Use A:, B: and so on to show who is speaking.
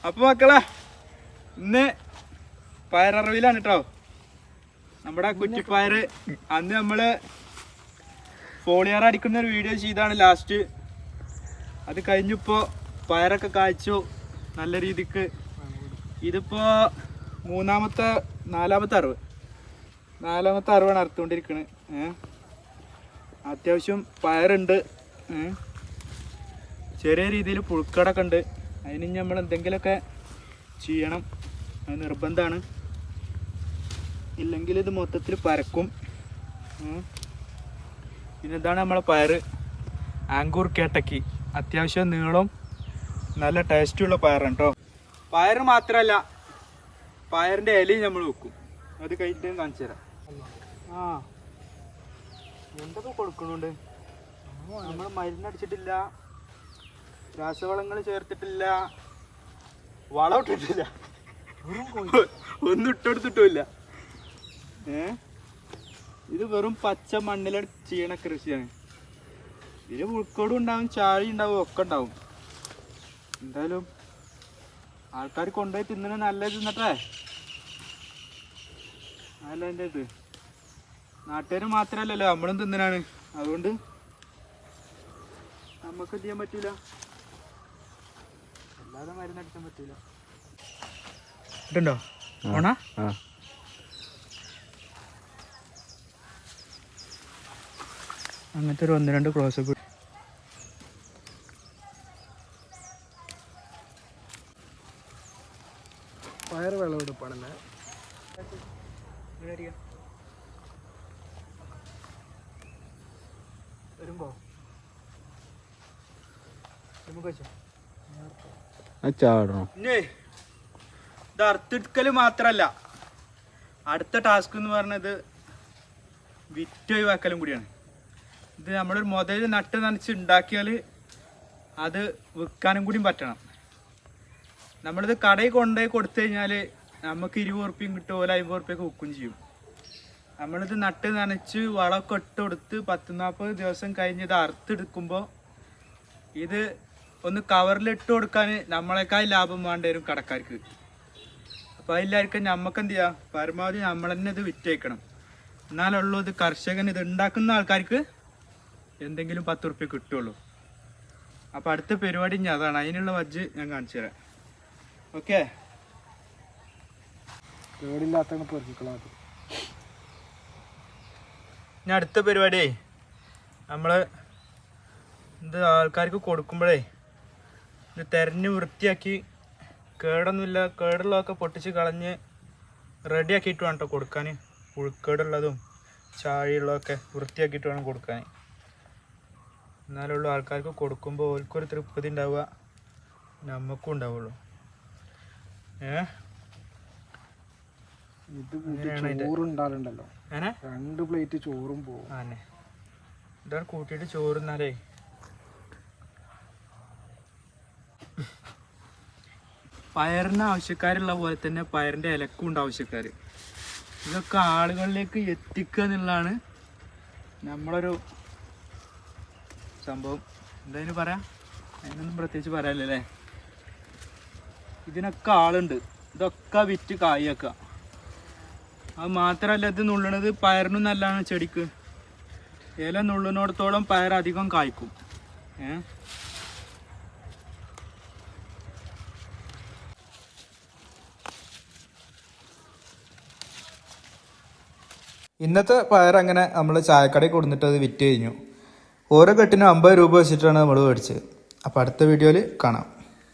A: അപ്പൊ മക്കളെ ഇന്ന് പയററിവിലാണ് കേട്ടോ. നമ്മുടെ കുറ്റിപ്പയർ അന്ന് നമ്മള് ഫോളിയർ അടിക്കുന്ന ഒരു വീഡിയോ ചെയ്താണ് ലാസ്റ്റ്. അത് കഴിഞ്ഞിപ്പോ പയറൊക്കെ കായ്ച്ചു നല്ല രീതിക്ക്. ഇതിപ്പോ നാലാമത്തെ അറിവാണ് അറുത്തുകൊണ്ടിരിക്കണത്. അത്യാവശ്യം പയറുണ്ട്, ചെറിയ രീതിയിൽ പുഴുക്കടൊക്കെ ഉണ്ട്. അതിന് നമ്മൾ എന്തെങ്കിലുമൊക്കെ ചെയ്യണം, അത് നിർബന്ധമാണ്. ഇല്ലെങ്കിൽ ഇത് മൊത്തത്തിൽ പരക്കും. പിന്നെ ഇതാണ് നമ്മളെ പയർ, ആങ്കൂർ കേട്ടക്കി. അത്യാവശ്യം നീളം നല്ല ടേസ്റ്റുള്ള പയറാണ് കേട്ടോ. പയർ മാത്രമല്ല, പയറിൻ്റെ ഇലയും നമ്മൾ വെക്കും. അത് കഴിഞ്ഞിട്ട് കാണിച്ചു തരാം. എന്തൊക്കെ കൊടുക്കണുണ്ട്. നമ്മൾ മരുന്നടിച്ചിട്ടില്ല, രാസവളങ്ങൾ ചേർത്തിട്ടില്ല, വളം ഇട്ടിട്ടില്ല, ഒന്നും ഇട്ടെടുത്തിട്ടില്ല. ഇത് വെറും പച്ച മണ്ണിൽ ചെയ്യണ കൃഷിയാണ്. ഇതിൽ പുഴുക്കോടും ഉണ്ടാവും, ചാഴി ഉണ്ടാവും, ഒക്കെ ഉണ്ടാവും. എന്തായാലും ആൾക്കാർ കൊണ്ടുപോയി തിന്നണ നല്ലത് തിന്നട്ടെ. അതല്ല എൻ്റെ ഇത്. നാട്ടുകാർ മാത്രമല്ലല്ലോ, നമ്മളും തിന്നനാണ്. അതുകൊണ്ട് നമുക്ക് ചെയ്യാൻ പറ്റൂല, അല്ലാതെ മരുന്നടിക്കാൻ പറ്റൂല. ഇട്ടുണ്ടോ ഓണാ? അങ്ങനത്തെ ഒരു 1-2 ക്ലോസപ്പ്.
B: പയർ വിളവെടുപ്പാണല്ലേ.
A: വരുമ്പോ ഇത് അറുത്തെടുക്കല് മാത്രല്ല, അടുത്ത ടാസ്ക് എന്ന് പറഞ്ഞത് വിറ്റ് ഒഴിവാക്കലും കൂടിയാണ്. ഇത് നമ്മളൊരു മുതൽ നട്ട് നനച്ച് ഉണ്ടാക്കിയാൽ അത് വിൽക്കാനും കൂടിയും പറ്റണം. നമ്മളിത് കടയിൽ കൊണ്ടുപോയി കൊടുത്തു കഴിഞ്ഞാൽ നമുക്ക് 20 ഉറുപ്പ്യം കിട്ടും, 50 ഉറുപ്പ്യൊക്കെ വിൽക്കുകയും ചെയ്യും. നമ്മളിത് നട്ട് നനച്ച് വളമൊക്കെ ഇട്ട് കൊടുത്ത് 10-40 ദിവസം കഴിഞ്ഞ് ഇത് അറുത്തെടുക്കുമ്പോൾ ഇത് ഒന്ന് കവറിലിട്ട് കൊടുക്കാൻ നമ്മളെക്കാൾ ലാഭം വേണ്ടി വരും കടക്കാർക്ക്. അപ്പോൾ അതിലായിരിക്കും നമുക്ക് എന്ത് ചെയ്യുക, പരമാവധി നമ്മൾ തന്നെ ഇത് വിറ്റേക്കണം. എന്നാലുള്ളൂ ഇത് കർഷകൻ ഇത് ഉണ്ടാക്കുന്ന ആൾക്കാർക്ക് എന്തെങ്കിലും 10 ഉറുപ്പ്യ കിട്ടുള്ളൂ. അപ്പോൾ അടുത്ത പരിപാടി ഞാൻ അതാണ്. അതിനുള്ള വജ്ജ് ഞാൻ കാണിച്ചു തരാം. ഓക്കെ, ഞാൻ അടുത്ത പരിപാടിയേ നമ്മൾ ഇത് ആൾക്കാർക്ക് കൊടുക്കുമ്പോഴേ ഇത് തെരഞ്ഞ് വൃത്തിയാക്കി, കേടൊന്നുമില്ല, കേടുള്ളതൊക്കെ പൊട്ടിച്ച് കളഞ്ഞ് റെഡിയാക്കിയിട്ട് വേണം കേട്ടോ കൊടുക്കാൻ. പുഴുക്കേടുള്ളതും ചാഴിയുള്ളതൊക്കെ വൃത്തിയാക്കിയിട്ട് വേണം കൊടുക്കാൻ. എന്നാലുള്ളൂ ആൾക്കാർക്ക് കൊടുക്കുമ്പോൾ ഓൽക്കൊരു തൃപ്തി ഉണ്ടാവുക, നമുക്കും ഉണ്ടാവുള്ളൂ.
B: ചോറുണ്ടാലുണ്ടല്ലോ, 2 പ്ലേറ്റ് ചോറും പോകും.
A: ആന്നെ ഇതാണ് കൂട്ടിയിട്ട് ചോറുന്നാലേ. പയറിന് ആവശ്യക്കാരുള്ള പോലെ തന്നെ പയറിൻ്റെ ഇലക്കും ഉണ്ട് ആവശ്യക്കാർ. ഇതൊക്കെ ആളുകളിലേക്ക് എത്തിക്കുക എന്നുള്ളതാണ് നമ്മളൊരു സംഭവം. എന്തായാലും പറയാം, അതിനൊന്നും പ്രത്യേകിച്ച് പറയാനില്ലല്ലേ. ഇതിനൊക്കെ ആളുണ്ട്, ഇതൊക്കെ വിറ്റ് കായാക്കുക. അത് മാത്രമല്ല, ഇത് നുള്ളണത് പയറിനും നല്ലതാണ് ചെടിക്ക്. ഇല നുള്ളിനോടത്തോളം പയർ അധികം കായ്ക്കും. ഇന്നത്തെ പയർ അങ്ങനെ നമ്മൾ ചായക്കടയിൽ കൊടുത്തിട്ട് അത് വിറ്റ് കഴിഞ്ഞു. ഓരോ കെട്ടിനും 50 രൂപ വെച്ചിട്ടാണ് നമ്മൾ മേടിച്ചത്. അപ്പോൾ അടുത്ത വീഡിയോയിൽ കാണാം.